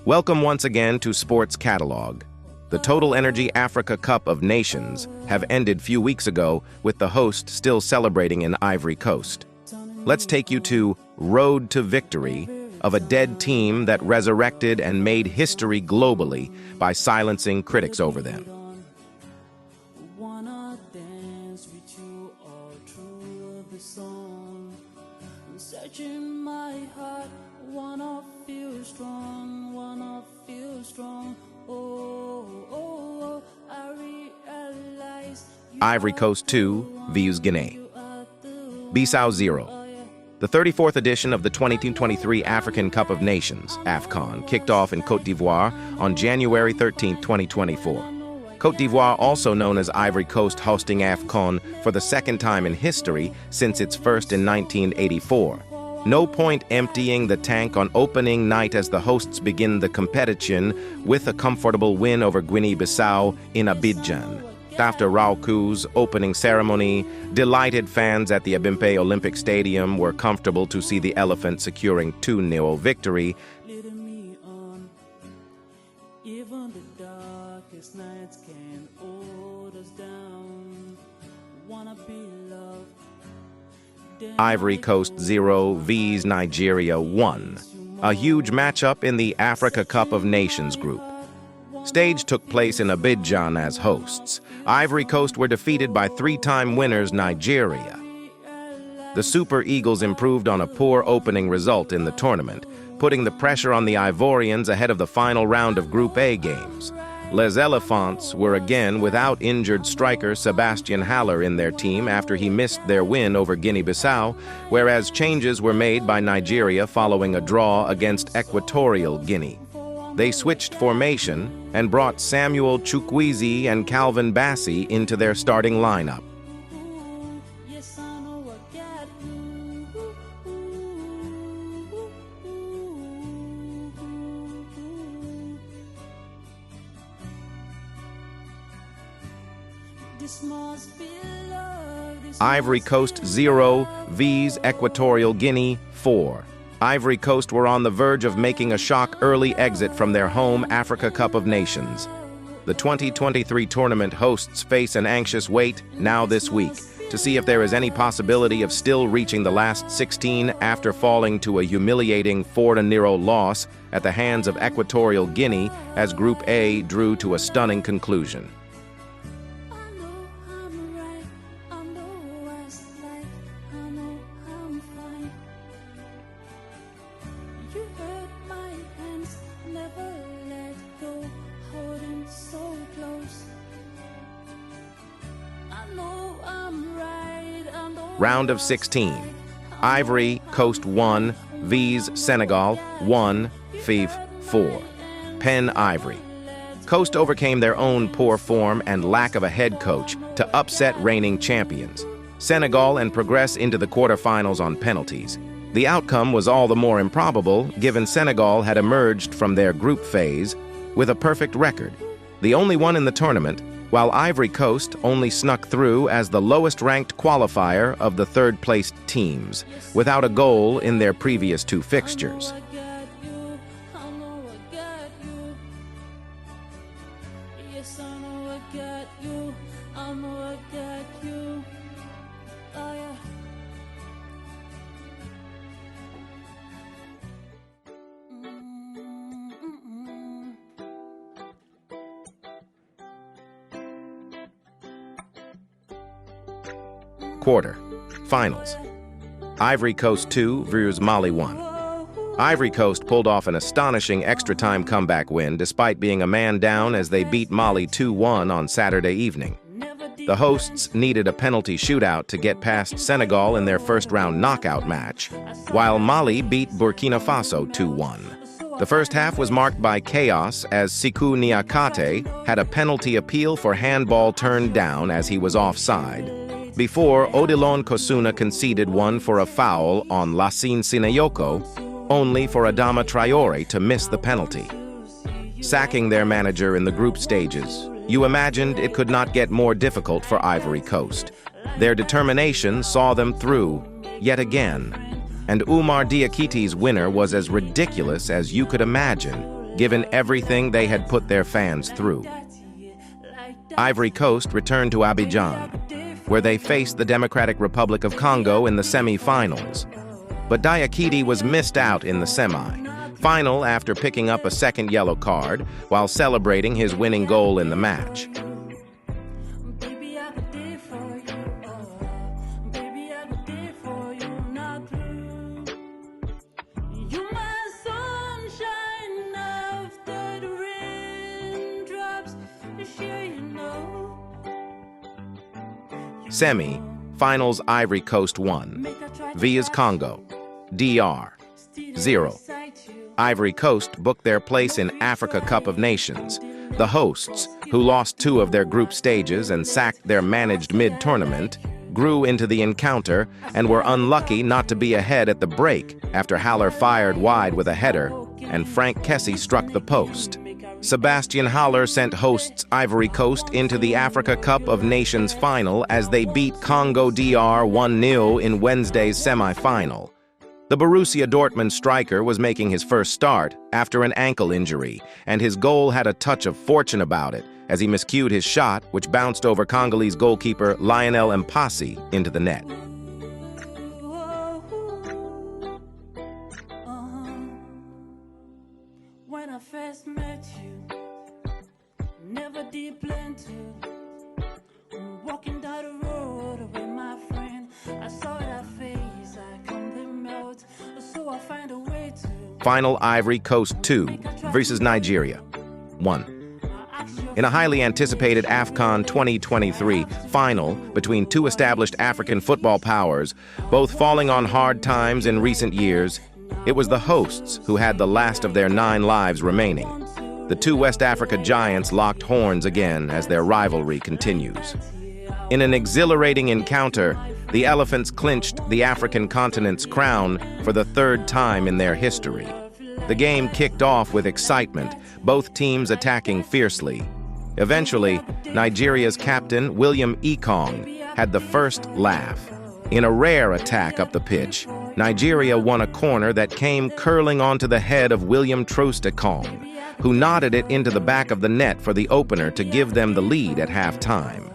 Welcome once again to Sports Catalog. The Total Energy Africa Cup of Nations have ended few weeks ago with the host still celebrating in Ivory Coast. Let's take you to Road to Victory of a dead team that resurrected and made history globally by silencing critics over them. Searching my heart, wanna feel strong, wanna feel strong. I realize Ivory Coast 2 vs Guinea. Bissau 0. The 34th edition of the 2023 African Cup of Nations, AFCON, kicked off in Côte d'Ivoire on January 13, 2024. Côte d'Ivoire, also known as Ivory Coast, hosting AFCON for the second time in history since its first in 1984. No point emptying the tank on opening night as the hosts begin the competition with a comfortable win over Guinea-Bissau in Abidjan. After Raoul's opening ceremony, delighted fans at the Abimpe Olympic Stadium were comfortable to see the Elephant securing 2-0 victory. even the darkest nights can hold us down. Wanna be loved. Ivory Coast 0 vs Nigeria 1, a huge matchup in the Africa Cup of Nations group. Stage took place in Abidjan as hosts. Ivory Coast were defeated by three-time winners Nigeria. The Super Eagles improved on a poor opening result in the tournament, putting the pressure on the Ivorians ahead of the final round of Group A games. Les Elephants were again without injured striker Sebastian Haller in their team after he missed their win over Guinea-Bissau, whereas changes were made by Nigeria following a draw against Equatorial Guinea. They switched formation and brought Samuel Chukwueze and Calvin Bassey into their starting lineup. Yes, I know I got you. This must be love. Ivory Coast 0 vs Equatorial Guinea 4. Ivory Coast were on the verge of making a shock early exit from their home Africa Cup of Nations. The 2023 tournament hosts face an anxious wait now this week to see if there is any possibility of still reaching the last 16 after falling to a humiliating 4-0 loss at the hands of Equatorial Guinea as Group A drew to a stunning conclusion. I know I'm right. I know what's like. I know I'm fine. You hurt my hands, never let go, holding so close. I know I'm right. I know Round of 16. Ivory Coast 1 vs Senegal 1, FIV 4. Pen Ivory. Coast overcame their own poor form and lack of a head coach to upset reigning champions Senegal and progress into the quarterfinals on penalties. The outcome was all the more improbable given Senegal had emerged from their group phase with a perfect record, the only one in the tournament, while Ivory Coast only snuck through as the lowest-ranked qualifier of the third-placed teams, without a goal in their previous two fixtures. I got you. I know I got you. Yes, I know I got you. I know I got you. Oh yeah. Quarter finals. Ivory Coast 2 vs Mali 1. Ivory Coast pulled off an astonishing extra-time comeback win despite being a man down as they beat Mali 2-1 on Saturday evening. The hosts needed a penalty shootout to get past Senegal in their first-round knockout match, while Mali beat Burkina Faso 2-1. The first half was marked by chaos as Sikou Niakate had a penalty appeal for handball turned down as he was offside, before Odilon Kosuna conceded one for a foul on Lassine Sinayoko, only for Adama Traore to miss the penalty. Sacking their manager in the group stages, you imagined it could not get more difficult for Ivory Coast. Their determination saw them through, yet again, and Oumar Diakite's winner was as ridiculous as you could imagine, given everything they had put their fans through. Ivory Coast returned to Abidjan, where they faced the Democratic Republic of Congo in the semi-finals. But Diakite was missed out in the semi-final after picking up a second yellow card while celebrating his winning goal in the match. Semi-finals Ivory Coast won. Vs Congo. DR. 0. Ivory Coast booked their place in Africa Cup of Nations. The hosts, who lost 2 of their group stages and sacked their managed mid-tournament, grew into the encounter and were unlucky not to be ahead at the break after Haller fired wide with a header and Frank Kessie struck the post. Sebastian Haller sent hosts Ivory Coast into the Africa Cup of Nations final as they beat Congo DR 1-0 in Wednesday's semi-final. The Borussia Dortmund striker was making his first start after an ankle injury, and his goal had a touch of fortune about it as he miscued his shot, which bounced over Congolese goalkeeper Lionel Mpasi into the net. When I first met you, never did plan to. Walking down the road with my friend, I saw that face, I couldn't melt, so I find a way to. Final Ivory Coast 2 versus Nigeria 1. In a highly anticipated AFCON 2023 final between 2 established African football powers, both falling on hard times in recent years, it was the hosts who had the last of their 9 lives remaining. The 2 West Africa giants locked horns again as their rivalry continues. In an exhilarating encounter, the Elephants clinched the African continent's crown for the 3rd time in their history. The game kicked off with excitement, both teams attacking fiercely. Eventually, Nigeria's captain, William Ekong, had the first laugh. In a rare attack up the pitch, Nigeria won a corner that came curling onto the head of William Troost-Ekong, who nodded it into the back of the net for the opener to give them the lead at halftime.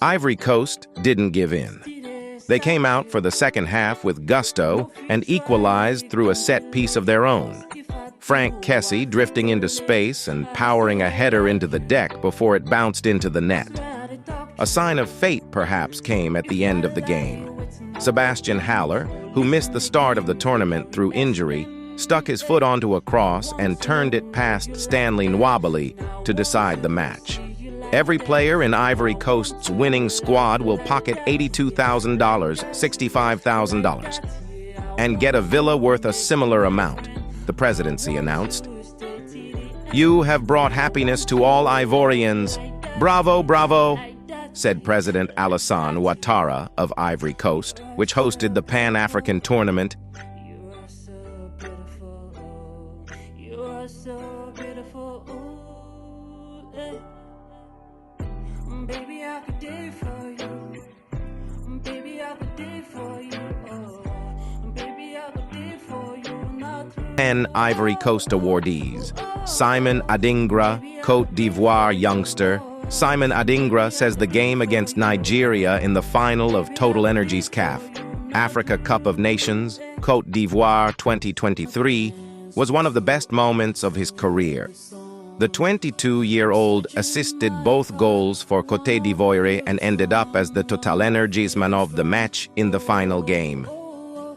Ivory Coast didn't give in. They came out for the second half with gusto and equalized through a set piece of their own. Frank Kessie drifting into space and powering a header into the deck before it bounced into the net. A sign of fate perhaps came at the end of the game. Sebastian Haller, who missed the start of the tournament through injury, stuck his foot onto a cross and turned it past Stanley Nwabali to decide the match. Every player in Ivory Coast's winning squad will pocket $82,000, $65,000, and get a villa worth a similar amount, the presidency announced. "You have brought happiness to all Ivorians. Bravo, bravo," said President Alassane Ouattara of Ivory Coast, which hosted the Pan-African tournament. You are so beautiful, ooh, eh. Baby, I could die for you. Baby, I could die for you. Oh, baby, I could die for you. Not 10 Ivory Coast awardees. Simon Adingra, Côte d'Ivoire youngster. Simon Adingra says the game against Nigeria in the final of Total Energies CAF Africa Cup of Nations, Côte d'Ivoire 2023, was one of the best moments of his career. The 22-year-old assisted both goals for Côte d'Ivoire and ended up as the Total Energies man of the match in the final game.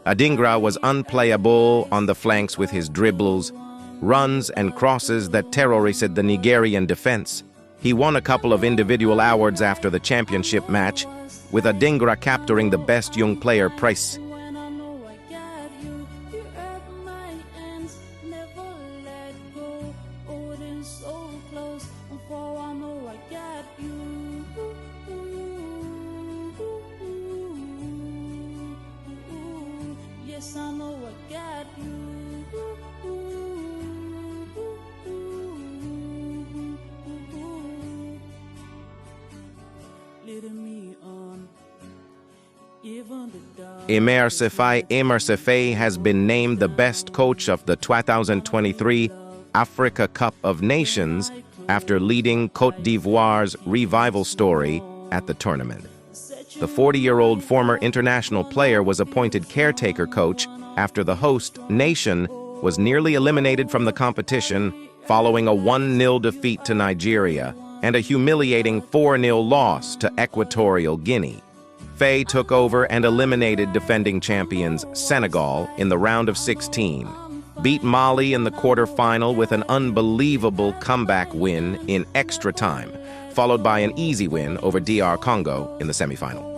Adingra was unplayable on the flanks with his dribbles, runs and crosses that terrorized the Nigerian defense. He won a couple of individual awards after the championship match, with Adingra capturing the Best Young Player prize. when I know I got you. You hurt my ends, never let go. Holding so close, for I know I got you. Yes, I know I got you. Emersefe has been named the best coach of the 2023 Africa Cup of Nations after leading Côte d'Ivoire's revival story at the tournament. The 40-year-old former international player was appointed caretaker coach after the host nation was nearly eliminated from the competition following a 1-0 defeat to Nigeria and a humiliating 4-0 loss to Equatorial Guinea. Faye took over and eliminated defending champions Senegal in the round of 16, beat Mali in the quarterfinal with an unbelievable comeback win in extra time, followed by an easy win over DR Congo in the semifinal.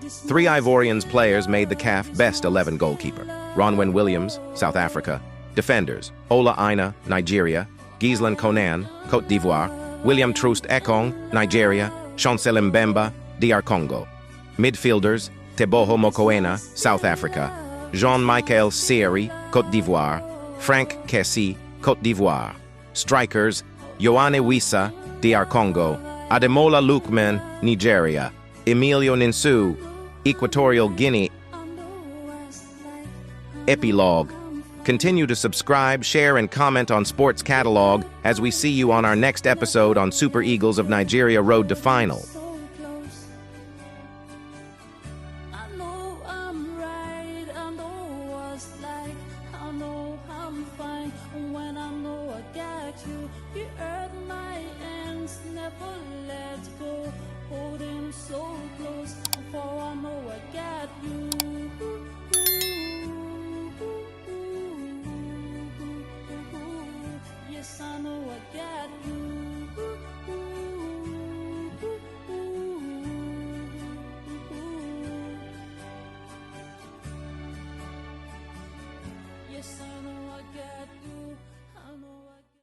Three Ivorians players made the CAF Best 11 goalkeeper. Ronwen Williams, South Africa. Defenders, Ola Aina, Nigeria. Ghislaine Conan, Côte d'Ivoire. William Troost Ekong, Nigeria. Chancel Mbemba, DR Congo. Midfielders, Teboho Mokoena, South Africa. Jean-Michel Seri, Côte d'Ivoire. Frank Kessie, Côte d'Ivoire. Strikers, Yohane Wissa, DR Congo. Ademola Lookman, Nigeria. Emilio Ninsu, Equatorial Guinea. Epilogue. Continue to subscribe, share, and comment on Sports Catalog as we see you on our next episode on Super Eagles of Nigeria Road to Final. So close, for I know I got you. Yes, I know I got you. Yes, I